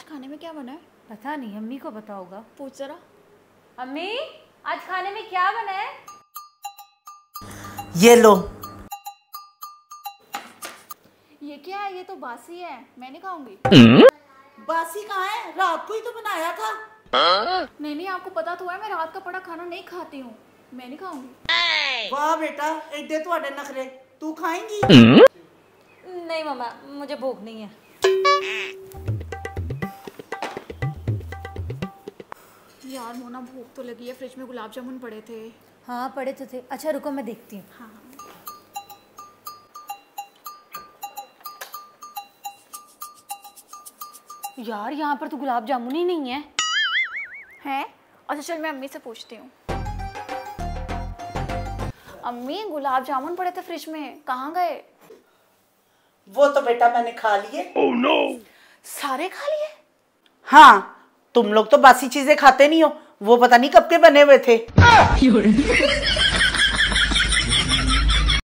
आज खाने में क्या बना है? पता नहीं, अम्मी को पता होगा। पूछ जरा। अम्मी, आज खाने में क्या बना है? ये लो। ये क्या है? ये तो बासी है, मैं नहीं खाऊंगी। बासी कहाँ है? रात को ही तो बनाया था। नहीं नहीं, आपको पता तो है मैं रात का पड़ा खाना नहीं खाती हूँ, मैं नहीं खाऊंगी। वाह बेटा, एडे तुम्हारे नखरे। तू खाएंगी? नहीं मम्मा, मुझे भूख नहीं है। यार मोना, भूख तो लगी है। फ्रिज में गुलाब जामुन पड़े थे। हाँ पड़े तो थे। अच्छा रुको, मैं देखती हूँ। हाँ। यार यहाँ पर तो गुलाब जामुन ही नहीं है। है? अच्छा चल, मैं अम्मी से पूछती हूँ। अम्मी, गुलाब जामुन पड़े थे फ्रिज में, कहाँ गए? वो तो बेटा मैंने खा लिए। Oh no! सारे खा लिए? हाँ, तुम लोग तो बासी चीजें खाते नहीं हो। वो पता नहीं कब के बने हुए थे।